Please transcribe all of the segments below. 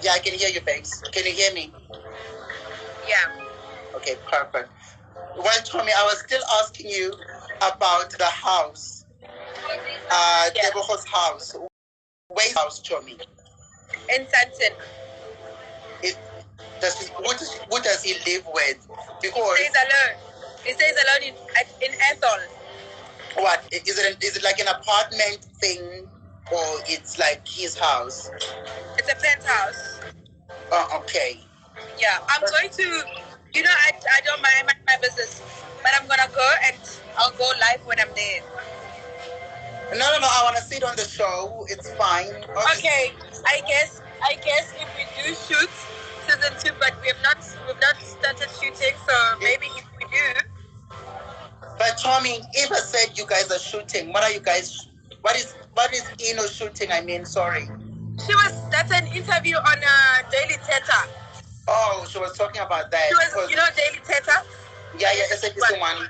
Yeah, I can hear you, babes. Can you hear me? Yeah. Okay, perfect. Well, Tommy, I was still asking you about the house, Yeah. Tebogo's house. Where's the house, Tommy? In Santon. It, who does he live with? He Because stays alone. He stays alone in Ethel. what is it like an apartment thing, or it's like his house? It's a penthouse. Oh, okay. Yeah. I'm going to, I don't mind my business, but I'm going to go and I'll go live when I'm there. No, I want to see it on the show. It's fine. Obviously. Okay. I guess if we do shoot season 2, but we've not started shooting, so maybe if we do. But Tommy, if I said you guys are shooting, what are you guys? What is inno shooting? I mean, sorry. That's an interview on Daily Theta. Oh, she was talking about that. She was, Daily Theta? Yeah, it's a one.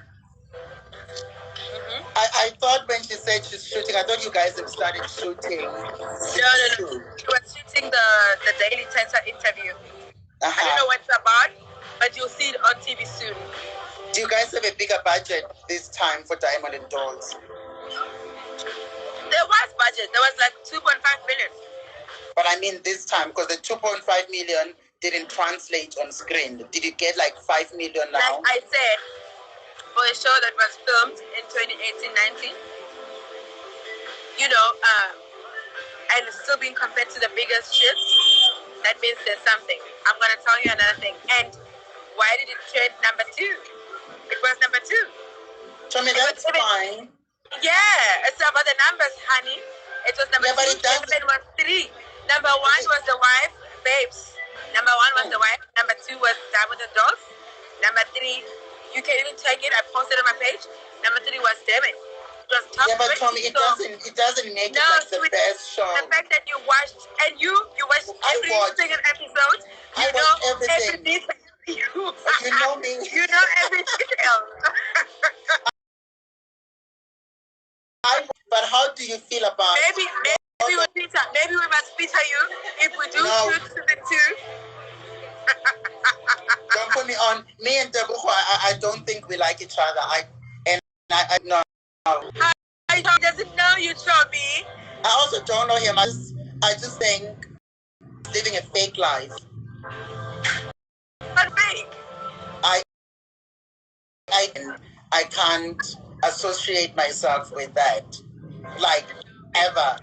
Mm-hmm. I thought when she said she's shooting, I thought you guys have started shooting. No. She was shooting the Daily Theta interview. I don't know what it's about, but you'll see it on TV soon. Do you guys have a bigger budget this time for Diamond and Dolls? There was budget. There was like 2.5 million. But I mean this time, because the 2.5 million didn't translate on screen. Did you get like 5 million now? Like I said, for a show that was filmed in 2018-19, and it's still being compared to the biggest shit, that means there's something. I'm going to tell you another thing. And why did it trend number 2? It was number 2. So I mean, that's fine. Yeah, it's about the numbers, honey. It was number 2. But it doesn't. It was 3. Number 1 was the wife, babes. Number 1 was the wife. Number 2 was Diamond and Dolls. Number 3, you can even check it. I posted on my page. Number 3 was Damn It. It was top. Yeah, but Tommy, it doesn't make it like the best show. The fact that you watched and you watched every single episode. You know everything. You know me. You know every detail. But how do you feel about maybe we must feature you if we do shoot season 2. Don't put me on. Me and Tebogo, I don't think we like each other. I know. I doesn't know you, Tommy. I also don't know him. I just think living a fake life. But fake. I can't associate myself with that. Like ever.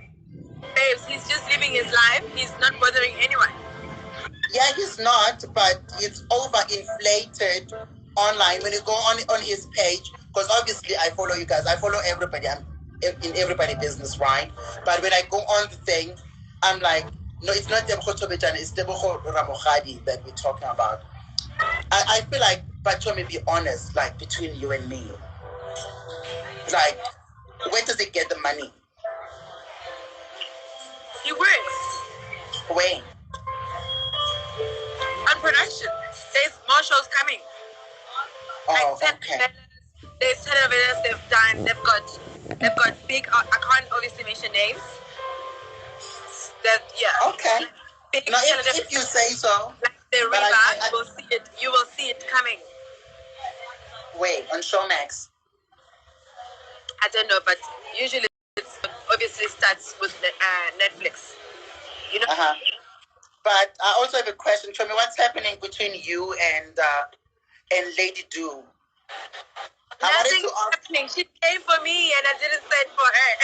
Babes, he's just living his life. He's not bothering anyone. Yeah, he's not, but it's overinflated online. When you go on his page, because obviously I follow you guys, I follow everybody. I'm in everybody's business, right? But when I go on the thing, I'm like, no, it's not Tebogo Tobejane, it's Tebogo Ramokhadi that we're talking about. I feel like, but to be honest, like between you and me, like, where does he get the money? He works. Where? On production. There's more shows coming. Oh, like okay. There's telenovelas they've done. They've got big. I can't obviously mention names. Okay. Big now, if you say so. Like the River, you will see it coming. Wait, on Showmax? I don't know, but usually it obviously starts with Netflix. You know. But I also have a question. Tell me, what's happening between you and Lady Do? Nothing is happening. She came for me and I didn't send for her.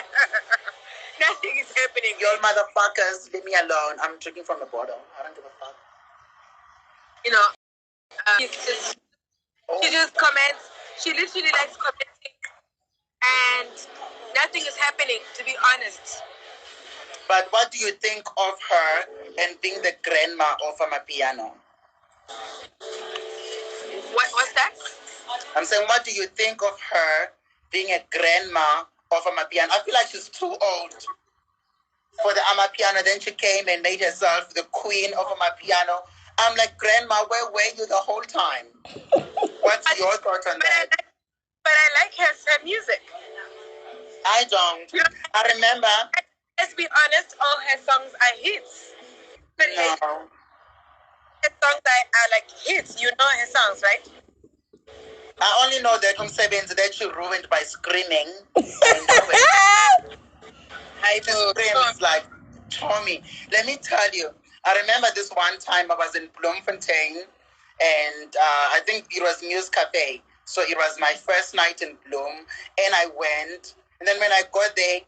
Nothing is happening. Y'all motherfuckers, leave me alone. I'm drinking from the bottle. I don't give a fuck. She just comments. She literally likes commenting and nothing is happening, to be honest. But what do you think of her and being the grandma of Amapiano? What's that? I'm saying, what do you think of her being a grandma of Amapiano? I feel like she's too old for the Amapiano. Then she came and made herself the queen of Amapiano. I'm like, grandma, where were you the whole time? What's your thoughts on that? But I like her music. I don't. I remember. Let's be honest, all her songs are hits. No. The songs that are like hits, you know her songs, right? I only know that Umsebenzi that she ruined by screaming. I know it. She screams like Tommy. Let me tell you, I remember this one time I was in Bloemfontein, and I think it was Muse Cafe. So it was my first night in Bloem, and I went. And then when I got there,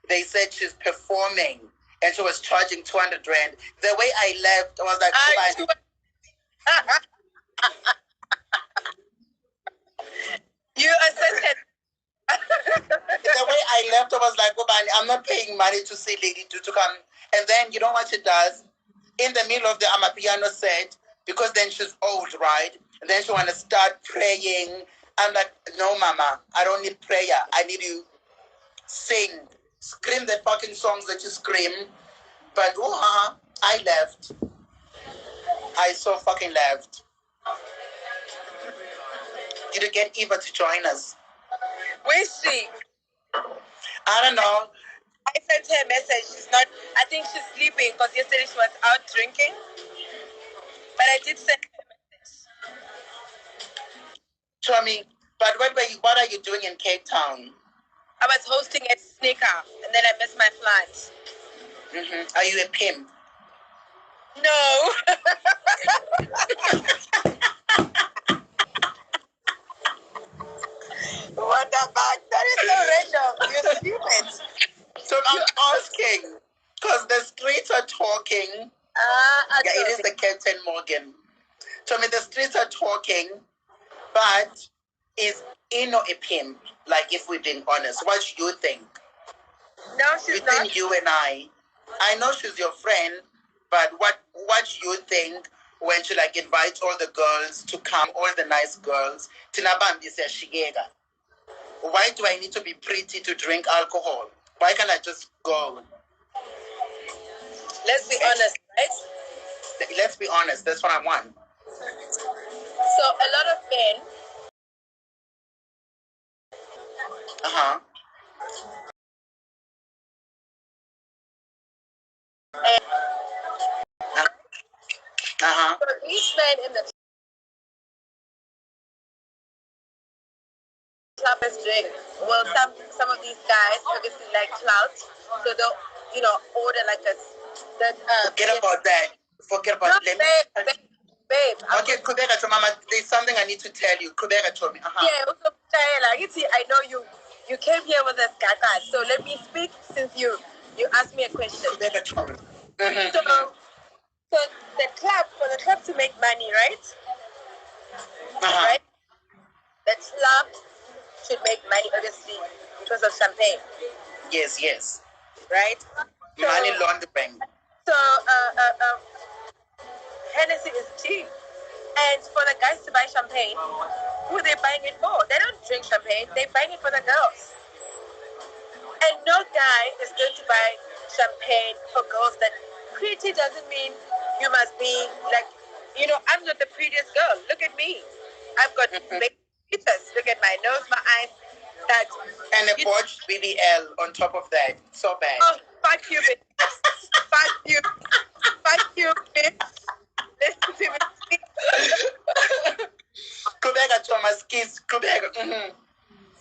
they said she's performing, and she was charging 200 rand. The way I left, I was like, you assisted. The way I left, I was like, oh, man, I'm not paying money to see Lady to come. And then you know what she does? In the middle of the Amapiano set, because then she's old, right? And then she want to start praying. I'm like, no, mama, I don't need prayer. I need you sing, scream the fucking songs that you scream. But I left. I so fucking left. Did you get Eva to join us? Where is she? I don't know. I sent her a message. She's not. I think she's sleeping because yesterday she was out drinking. But I did send her a message. Show me. But what are you doing in Cape Town? I was hosting a sneaker and then I missed my flight. Are you a pimp? No. What the fuck? That is so random. You're stupid. So I'm asking, because the streets are talking. It is the Captain Morgan. So I mean, the streets are talking, but is Inno a pimp? Like, if we're being honest, what do you think? No, she's Between not. you and I know she's your friend, but what do you think when she like invites all the girls to come, all the nice girls? Tinabambi says shigega. Why do I need to be pretty to drink alcohol? Why can't I just go? Let's be honest, right? Let's be honest. That's what I want. So a lot of men. So each man in the club is drink. Well, some of these guys obviously like clout, so they'll order like Forget about that. Forget about no, babe. Okay, Kubeka to Mama, there's something I need to tell you. Kubeka told me. Yeah, also, like, I know you came here with a guy, so let me speak since you asked me a question. Kubeka told me. So for the club to make money, right? Right? The club should make money, obviously, because of champagne. Yes. Right? So, money laundering. So, Hennessy is cheap. And for the guys to buy champagne, who are they buying it for? They don't drink champagne, they're buying it for the girls. And no guy is going to buy champagne for girls that pretty doesn't mean you must be like, I'm not the prettiest girl. Look at me. I've got big features. Look at my nose, my eyes. And a botched BBL on top of that. So bad. Oh, fuck you, bitch. Fuck you. Fuck you, bitch. Listen to me. Kubeka Thomas Kiss. Kubeka.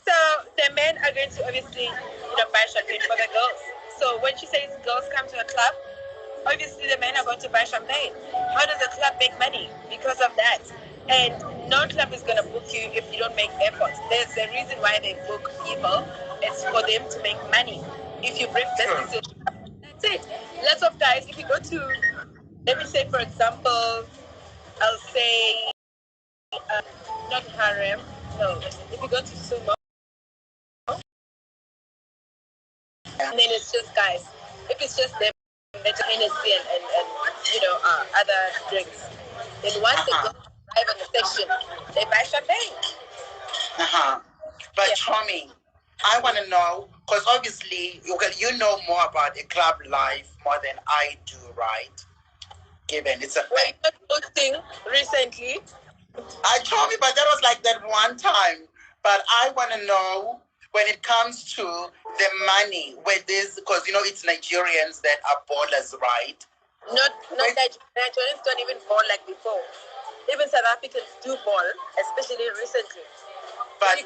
So the men are going to obviously, buy champagne for the girls. So when she says girls come to a club, obviously the men are going to buy champagne. How does the club make money? Because of that. And no club is going to book you if you don't make efforts. There's a reason why they book people. It's for them to make money. If you bring business to the club, that's it. Lots of guys, if you go to, let me say for example, I'll say, not harem, no. If you go to sumo, and then it's just guys. If it's just them, Hennessy and other drinks. Then once they go arrive on the section, they buy champagne. But Tommy, I want to know, because obviously you know more about a club life more than I do, right? Given it's a fact. Were you hosting recently? I told me, but that was like that one time. But I want to know when it comes to the money, where this, because it's Nigerians that are ballers, right? Not Nigerians don't even ball like before. Even South Africans do ball, especially recently. But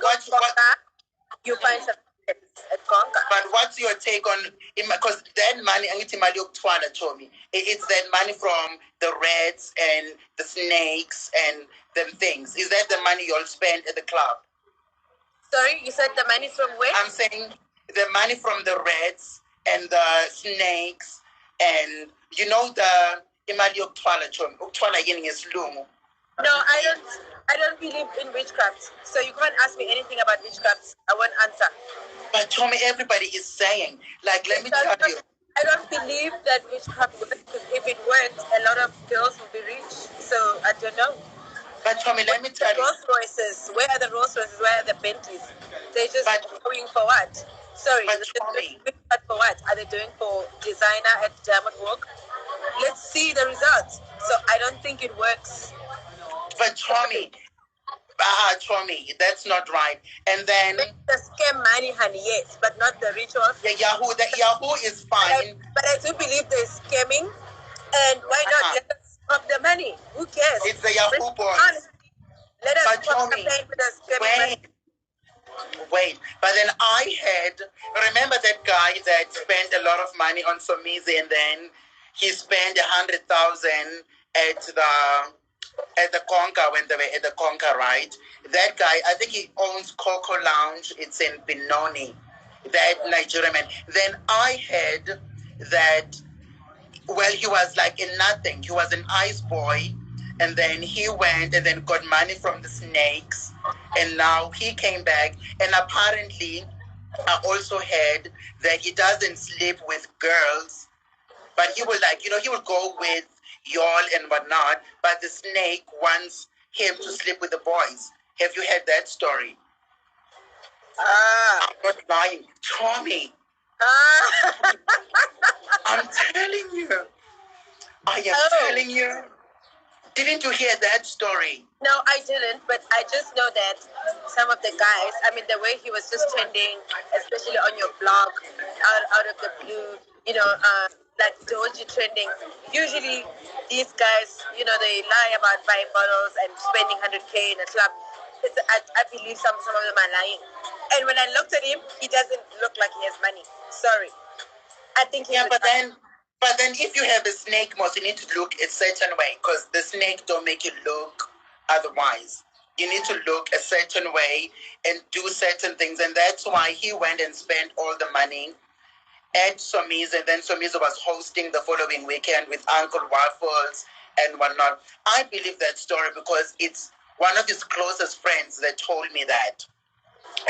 you find South Africans at Conga. But what's your take on, because that money, it's that money from the rats and the snakes and them things. Is that the money you all spend at the club? Sorry, you said the money from where? I'm saying the money from the rats and the snakes and the imali yokuthwala chomi, ukuthwala yini ngesilungu. No, I don't believe in witchcraft. So you can't ask me anything about witchcraft. I won't answer. But Chomi, everybody is saying, let me tell you. I don't believe that witchcraft works. If it worked, a lot of girls would be rich. So I don't know. But Chomi, let me tell you. Rolls Royces. Where are the Rolls Royces? Where are the Bentleys? They're just going for what? Sorry. But Chomi, for what? Are they doing for designer at Diamond Walk? Let's see the results. So I don't think it works. But Chomi, that's not right. And then the scam money, honey, yes, but not the rituals. The Yahoo is fine. But I do believe they're scamming, and why not let us pop the money? Who cares? It's the Yahoo boys. Honestly, let us pop the money with the scamming money. Wait, but then I remember that guy that spent a lot of money on Somizi, and then he spent 100,000 at the Conca when they were at the Conca, right? That guy, I think he owns Coco Lounge. It's in Benoni, that Nigerian man. Then I heard that, well, he was like in nothing. He was an ice boy. And then he went and then got money from the snakes. And now he came back. And apparently, I also heard that he doesn't sleep with girls. But he will he will go with y'all and whatnot. But the snake wants him to sleep with the boys. Have you heard that story? I'm not lying. Tommy. I'm telling you. I am telling you. Didn't you hear that story? No, I didn't, but I just know that some of the guys, I mean, the way he was just trending, especially on your blog, out of the blue, like Doji trending. Usually these guys, they lie about buying bottles and spending 100K in a club. I believe some of them are lying. And when I looked at him, he doesn't look like he has money. Sorry. I think he's But then if you have a snake mouse, you need to look a certain way because the snake don't make you look otherwise. You need to look a certain way and do certain things. And that's why he went and spent all the money at Somiza. And then Somiza was hosting the following weekend with Uncle Waffles and whatnot. I believe that story because it's one of his closest friends that told me that.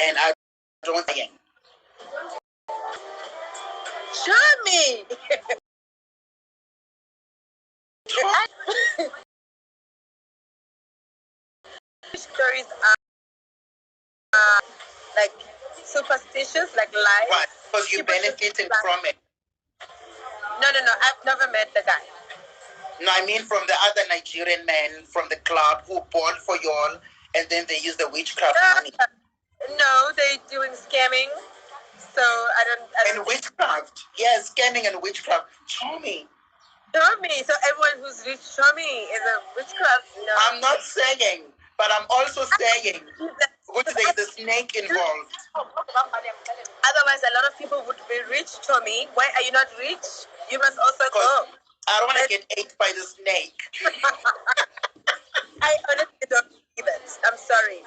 And I don't think. Show me! Stories are like superstitious, like lies. Why? Because you're benefiting from it. No. I've never met the guy. No, I mean from the other Nigerian men from the club who bought for y'all and then they use the witchcraft money. No, they're doing scamming. So I don't. And witchcraft. Yeah, scamming and witchcraft. Show me. Show me. So everyone who's rich, show me, is a witchcraft. No. I'm not saying, but I'm also saying which there is a snake involved. Otherwise, a lot of people would be rich, Tommy. Why are you not rich? You must also go. I don't want to get ate by the snake. I honestly don't believe it. I'm sorry.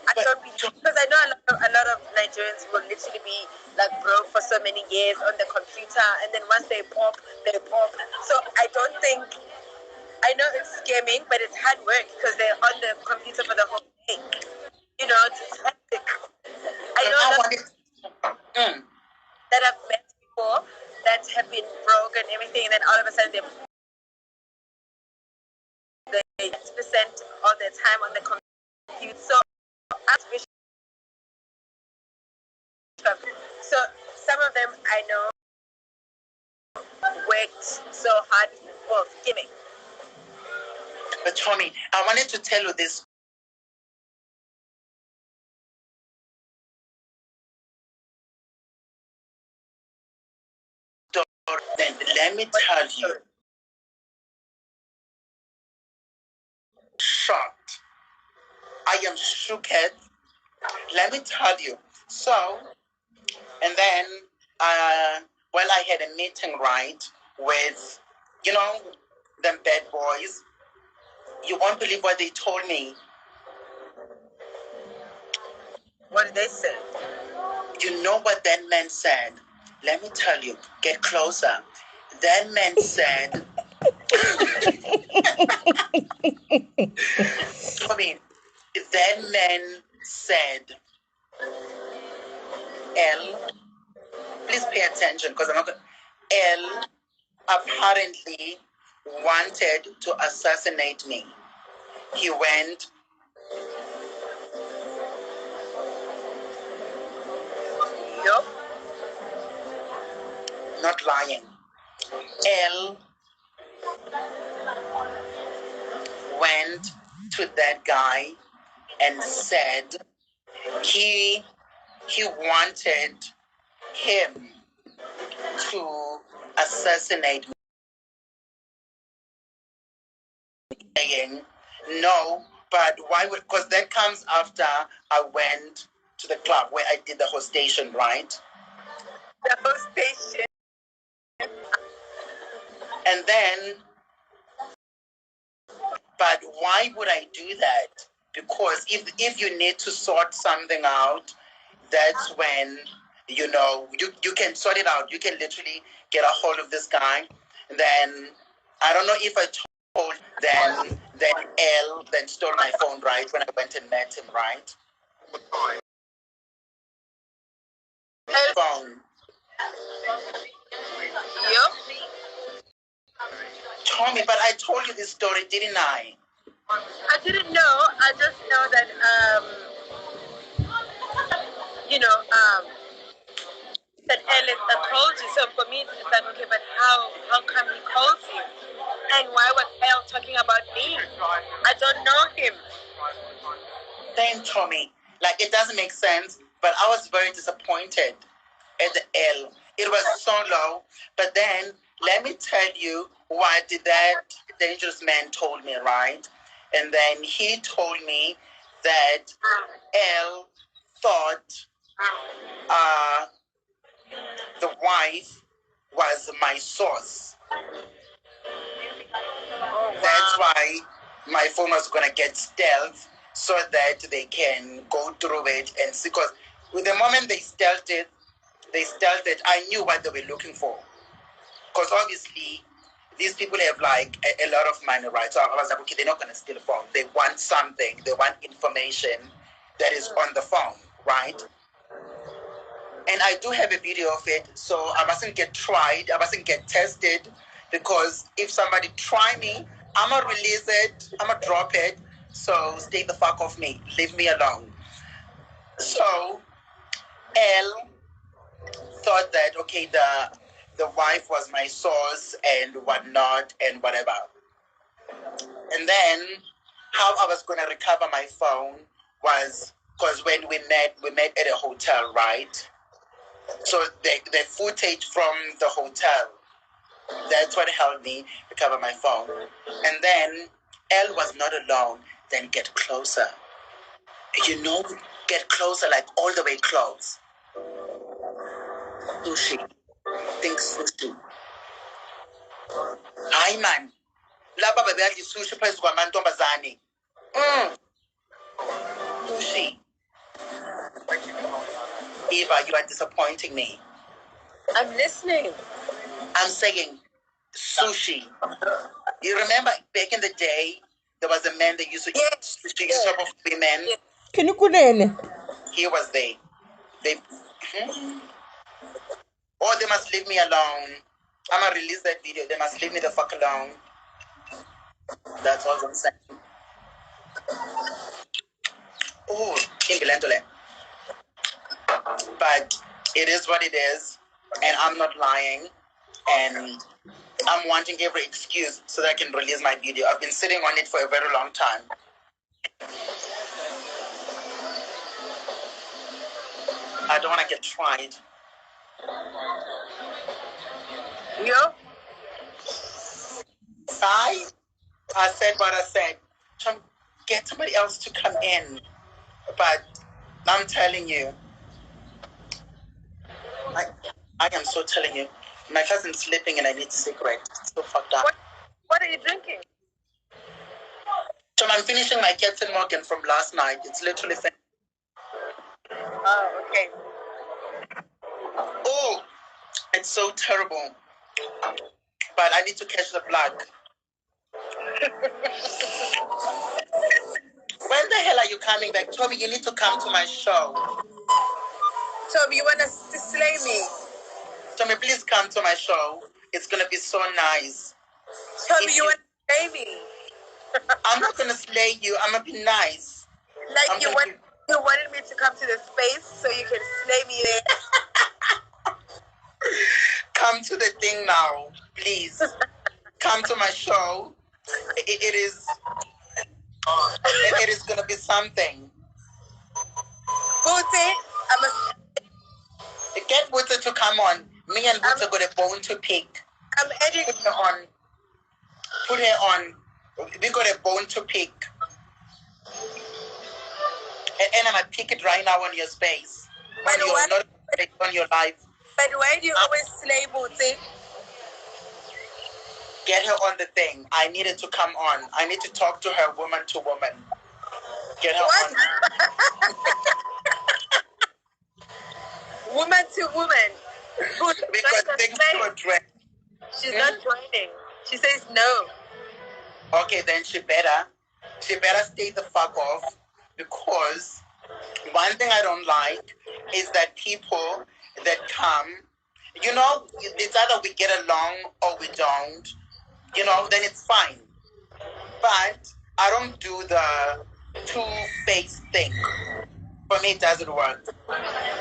I don't believe it. Because I know a lot of Nigerians will literally be like broke for so many years on the computer, and then once they pop, they pop. So I don't think. I know it's scamming, but it's hard work because they're on the computer for the whole day. It's hectic. I know that I've met before that have been broke and everything, and then all of a sudden they 6% all their time on the computer. So some of them I know worked so hard for skimming. But Tommy, I wanted to tell you this. Then let me tell you. shooketh. Let me tell you. So, and then, well, I had a meeting, right, with, them bad boys. You won't believe what they told me. What did they say? You know what that man said? Let me tell you. Get closer. That man said, that man said, L, please pay attention because I'm not going L apparently wanted to assassinate me. He went, Yup. not lying. L went to that guy and said he wanted him to assassinate me, saying no, but why would, because that comes after I went to the club where I did the hostation, right? The hostation. And then, but why would I do that? Because if you need to sort something out, that's when you can sort it out. You can literally get a hold of this guy. And then I don't know if I told then L then stole my phone, right, when I went and met him, right? Phone. Yup. Tommy, but I told you this story, didn't I? I didn't know. I just know that that Ellis told you. So for me, it's like, okay, but how come he calls you? And why was El talking about me? I don't know him. Then Tommy, like it doesn't make sense, but I was very disappointed at the L. It was so low. But then let me tell you what that dangerous man told me, right? And then he told me that L thought the wife was my source. Oh, wow. That's why my phone was gonna get stealth so that they can go through it and see. Because with the moment they stealthed it, I knew what they were looking for. Because obviously, these people have like a lot of money, right? So I was like, okay, they're not gonna steal a phone. They want something. They want information that is on the phone, right? And I do have a video of it, so I mustn't get tried. I mustn't get tested, because if somebody try me, I'ma release it. I'ma drop it. So stay the fuck off me. Leave me alone. So L thought that okay, the wife was my source and whatnot and whatever. And then how I was gonna recover my phone was because when we met at a hotel, right? So the footage from the hotel, that's what helped me recover my phone. And then L was not alone. Then get closer. Get closer, like all the way close. Sushi. Think sushi. Hi man. Laba babeyadla sushi phezu kwamantombazane. Sushi. Eva, you are disappointing me. I'm listening. I'm saying sushi. You remember back in the day, there was a man that used to eat sushi, shop of women. Can you go in? He was there. They, or they must leave me alone. I'ma release that video. They must leave me the fuck alone. That's all I'm saying. Oh, Kimbilentole. But it is what it is, and I'm not lying, and I'm wanting every excuse so that I can release my video. I've been sitting on it for a very long time. I don't want to get tried. Yo. I said what I said. Get somebody else to come in. But I'm telling you, I am so telling you, my cousin's sleeping and I need cigarette. It's so fucked up. What are you drinking? So I'm finishing my Captain Morgan from last night. It's literally finished. Oh, okay. Oh, it's so terrible. But I need to catch the plug. When the hell are you coming back? Toby, you need to come to my show. Toby, you want to slay me? Tommy, please come to my show. It's going to be so nice. Toby, you want to slay me? I'm not going to slay you. I'm going to be nice. Like you wanted me to come to the space so you can slay me there? Come to the thing now, please. Come to my show. It is going to be something. Booty, Get Buta to come on. Me and Buta got a bone to pick. I'm editing. Put her on. Put her on. We got a bone to pick. And I'm going to pick it right now on your space. Not on your life. But why do you always slay Booty? Get her on the thing. I needed to come on. I need to talk to her woman to woman. Get her on. Woman to woman. Because things to address. She's not joining. She says no. Okay, then she better stay the fuck off, because one thing I don't like is that people that come, it's either we get along or we don't, then it's fine. But I don't do the two-faced thing. For me, it doesn't work.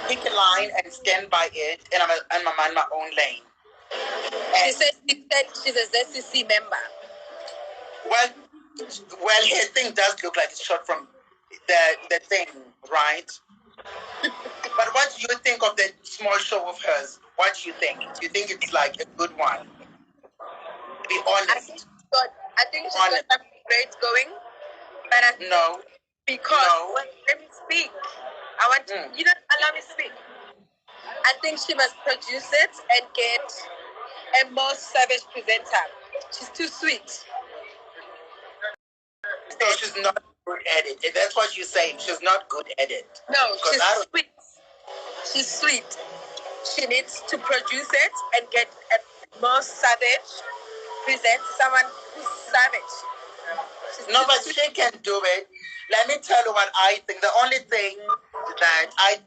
Pick a line and stand by it, and I'm on my own lane. And she said she's a ZCC member. Well, her thing does look like it's shot from the thing, right? But what do you think of that small show of hers? What do you think? Do you think it's like a good one? To be honest. I think she's got something great going. But no. Because let me speak. I want you don't allow me to speak. I think she must produce it and get a more savage presenter. She's too sweet. So she's not good at it. That's what you're saying. She's not good at it. No, she's sweet. She's sweet. She needs to produce it and get a more savage present someone who's savage. No, but she can do it. Let me tell you what I think. The only thing that I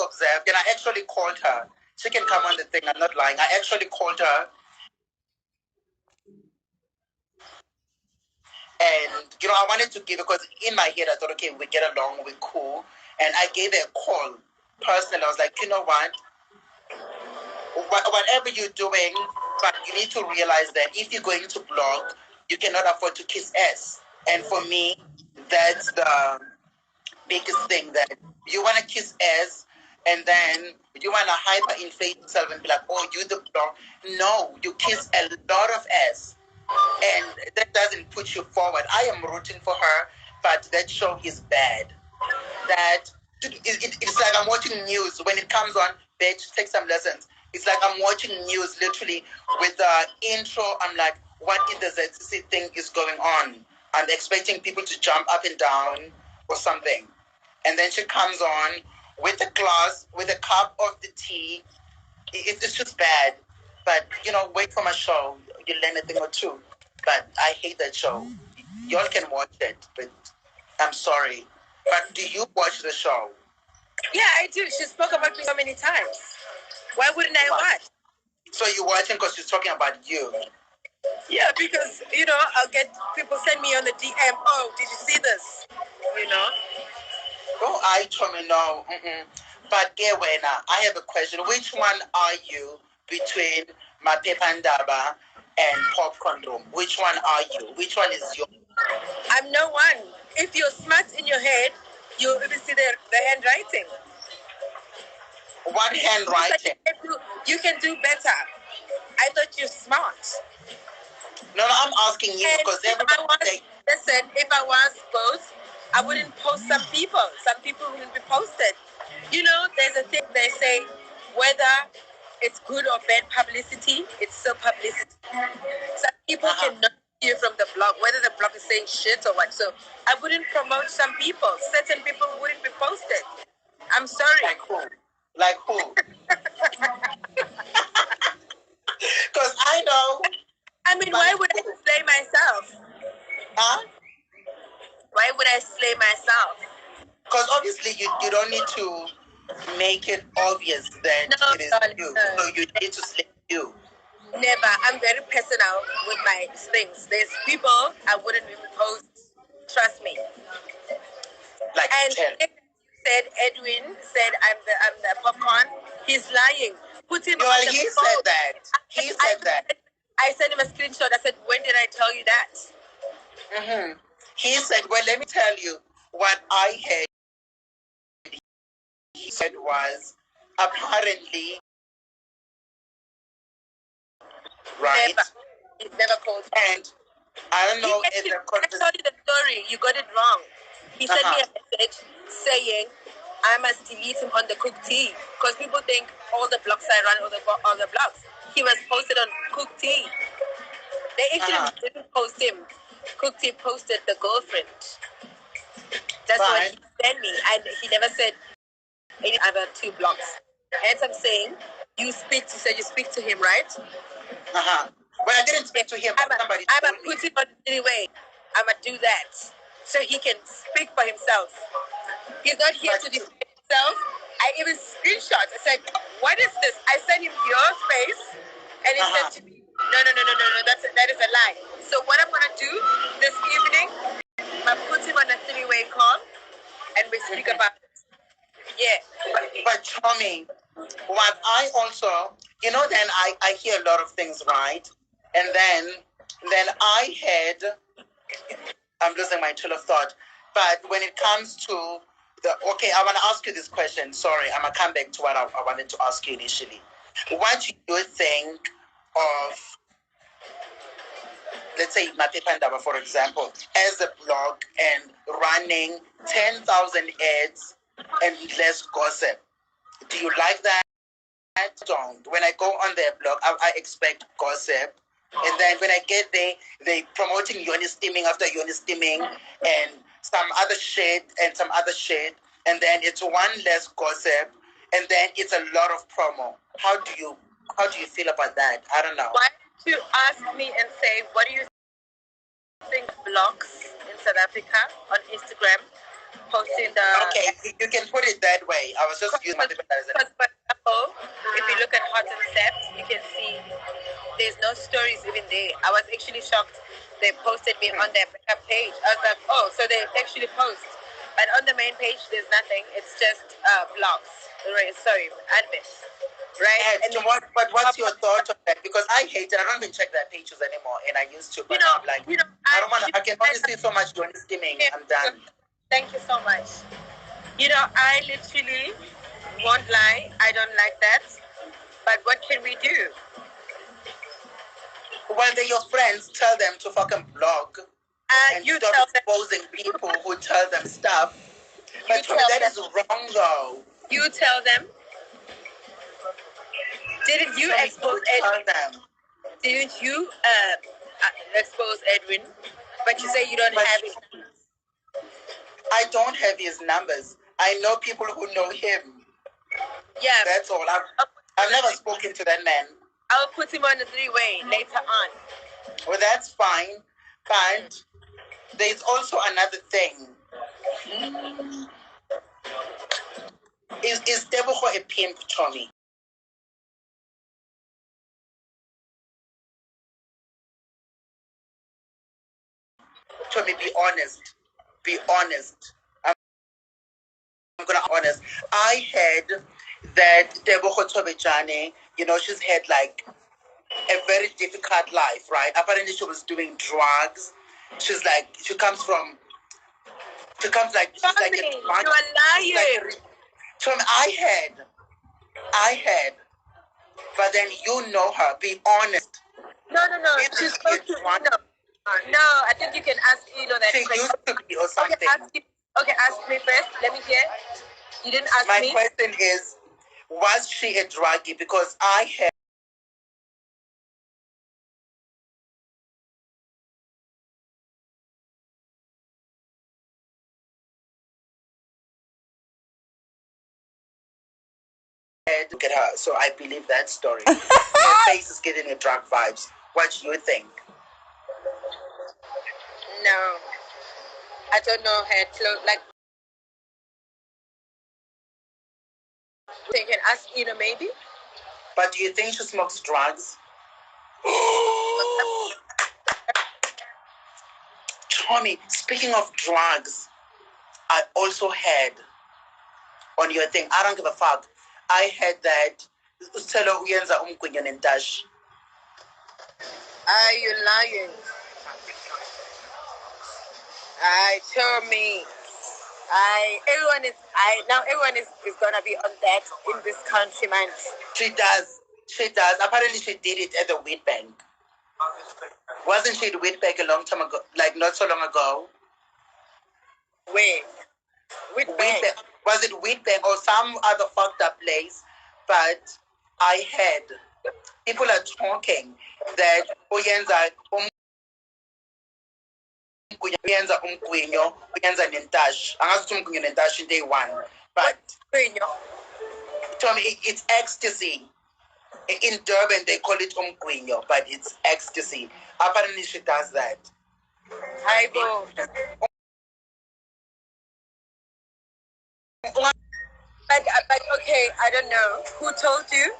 observed, and I actually called her. She can come on the thing. I'm not lying. I actually called her. And, I wanted to give, because in my head, I thought, okay, we get along, we're cool. And I gave her a call personally. I was like, you know what? Whatever you're doing, but you need to realize that if you're going to blog, you cannot afford to kiss ass. And for me, that's the biggest thing, that you want to kiss ass, and then you want to hyper-inflate yourself and be like, oh, you the blog. No, you kiss a lot of ass. And that doesn't put you forward. I am rooting for her, but that show is bad. It's like I'm watching news. When it comes on, bitch, take some lessons. It's like I'm watching news literally with the intro. I'm like, what is the ZCC thing is going on? I'm expecting people to jump up and down or something. And then she comes on with a glass, with a cup of the tea. It's just bad. But, wait for my show. You'll learn a thing or two. But I hate that show. Y'all can watch it, but I'm sorry. But do you watch the show? Yeah, I do. She spoke about me so many times. Why wouldn't I watch? So you're watching because she's talking about you? Yeah, because, I'll get people send me on the DM, oh, did you see this? Oh, I told me no. But Gewena, I have a question. Which one are you between Mapepandaba and Popcorn Room? Which one are you? Which one is yours? I'm no one. If you're smart in your head, you even see the handwriting. What handwriting? You can do better. I thought you're smart. No, I'm asking you, because everybody listen, if I was both, I wouldn't post some people. Some people wouldn't be posted. You know, there's a thing they say, whether it's good or bad publicity, it's still publicity. Some people cannot hear from the blog, whether the blog is saying shit or what. So I wouldn't promote some people. Certain people wouldn't be posted. I'm sorry. Like who? Like who? Because I know. I mean, why would I slay myself? Huh? Why would I slay myself? Because obviously you don't need to make it obvious that it is you. So you need to slay you. Never. I'm very personal with my things. There's people I wouldn't even post. Trust me. Like and said Edwin said I'm the popcorn. He's lying. Put him on the he phone. said that. He said that. I sent him a screenshot. I said, when did I tell you that? Mm-hmm. He said, well, let me tell you what I heard. He said was apparently right. He's never called. And I don't know if the I told you the story. You got it wrong. He sent me a message saying I must delete him on the Cook Tea because people think all the blogs I run, all the blogs. He was posted on Cook Tea. They actually didn't post him. Cook Tea posted the girlfriend. That's what he sent me, and he never said any other two blogs. As I'm saying, you said you speak to him, right? Well, I didn't speak to him. I'm gonna put him on anyway. I'm gonna do that so he can speak for himself. He's not here to defend himself. I even screenshot. I said, "What is this?" I sent him your face, and he said to me, "No. That is a lie." So what I'm gonna do this evening, I put him on a three-way call, and we speak about it. Yeah. But Tommy, what I also, then I hear a lot of things, right? And then I had, I'm losing my train of thought. But when it comes to I want to ask you this question. Sorry, I'm going to come back to what I wanted to ask you initially. What do you think of, let's say, Matepandaba, for example, as a blog and running 10,000 ads and less gossip? Do you like that? I don't. When I go on their blog, I expect gossip. And then when I get there, they promoting Yoni steaming after Yoni steaming and some other shit and some other shit. And then it's one less gossip. And then it's a lot of promo. How do you feel about that? I don't know. Why don't you ask me and say, what do you think blogs in South Africa on Instagram posting the... Okay, you can put it that way. I was just using my different as because, for example, if you look at Hot and Steps, you can see there's no stories even there. I was actually shocked. They posted me on their page. I was like, oh, so they actually post. But on the main page, there's nothing. It's just blogs. Sorry, admits. Right? And but what's your thought on that? Because I hate it. I don't even check their pages anymore, and I used to. But I'm like, I don't want to. I can only see so much doing skimming. I'm done. Thank you so much. I literally won't lie. I don't like that. But what can we do? When they're your friends, tell them to fucking blog. And you stop tell exposing people who tell them stuff. But that is wrong, though. You tell them. Didn't you expose Edwin? Didn't you expose Edwin? But you say you don't have his numbers. I don't have his numbers. I know people who know him. Yeah. That's all. I've never spoken to that man. I'll put him on the three-way later on. Well, that's fine. But there's also another thing. Is Tebogo a pimp, Tommy? Tommy, be honest. Be honest. I'm going to be honest. I heard that Tebogo Tobejane, she's had like a very difficult life, right? Apparently she was doing drugs. She comes like she's like a you are lying. Tommy, I had, but then you know her. Be honest. No. She's close to Inno. No, I think you can ask Inno that she question. used to be or something. Okay, Okay, ask me first. Let me hear. You didn't ask My me. My question is, was she a druggie? Because I had look at her, so I believe that story. Her face is giving me drug vibes. What do you think? No, I don't know her clothes. Like, they can ask maybe. But do you think she smokes drugs? Tommy, speaking of drugs, I also had on your thing, I don't give a fuck. I had that sithelo uyenza umgwinya nentashi. Are you lying? I tell me. Everyone is gonna be on that in this country, man. She does. She does. Apparently she did it at the wheat bank. Wasn't she at the wheat bank a long time ago? Like not so long ago? Wait. Wheat bank. Was it wheat bank or some other fucked up place? But I had people are talking that uyenza umgwinyo uyenza nentashi. Angazi ukuthi umgwinyo nentashi day one. But Tommy, it's ecstasy. In Durban, they call it umgwinyo, but it's ecstasy. Apparently, she does that. I go. But okay, I don't know. Who told you?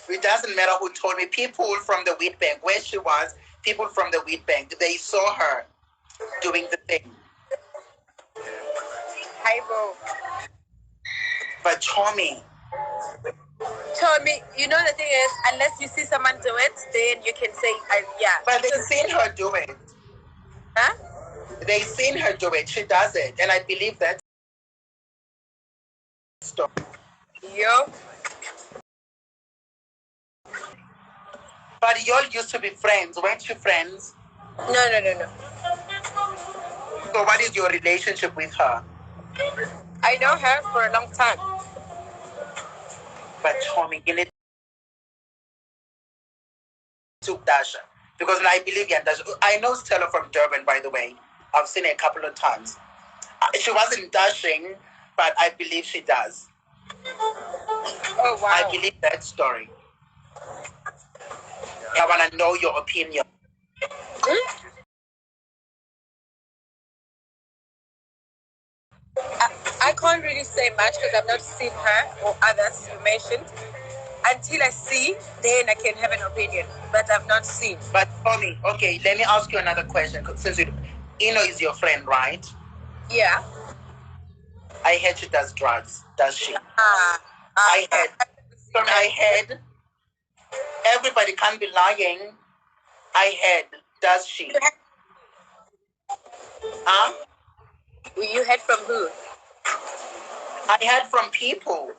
It doesn't matter who told me. People from the wheat bank, where she was, people from the wheat bank, they saw her doing the thing. Hi, bro. But Tommy, you know the thing is, unless you see someone do it, then you can say, yeah. But they've seen her do it. Huh? They've seen her do it. She does it. And I believe that story. Yo. But y'all used to be friends. Weren't you friends? No. So what is your relationship with her? I know her for a long time. But Tommy, you need to Dasha. Because I believe in Dasha. I know Stella from Durban, by the way. I've seen her a couple of times. She wasn't dashing, but I believe she does. Oh, wow. I believe that story. I want to know your opinion. I can't really say much because I've not seen her or others you mentioned. Until I see, then I can have an opinion. But I've not seen. But Tommy, okay, let me ask you another question. Since Inno is your friend, right? Yeah. I heard she does drugs. Does she? I heard. Everybody can't be lying. I heard. Does she? Huh? You heard from who? I heard from people.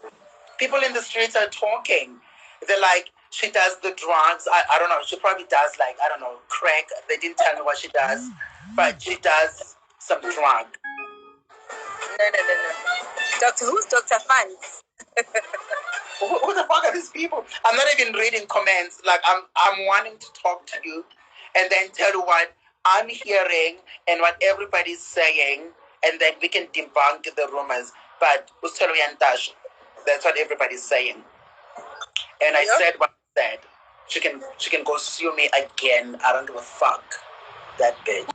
People in the streets are talking. They're like, she does the drugs. I don't know. She probably does like, I don't know, crack. They didn't tell me what she does. But she does some drug. No. Who's Dr. Fans? Who the fuck are these people? I'm not even reading comments. Like I'm wanting to talk to you and then tell you what I'm hearing and what everybody's saying, and then we can debunk the rumors. But that's what everybody's saying. And I said what I said. She can go sue me again. I don't give a fuck. That bitch.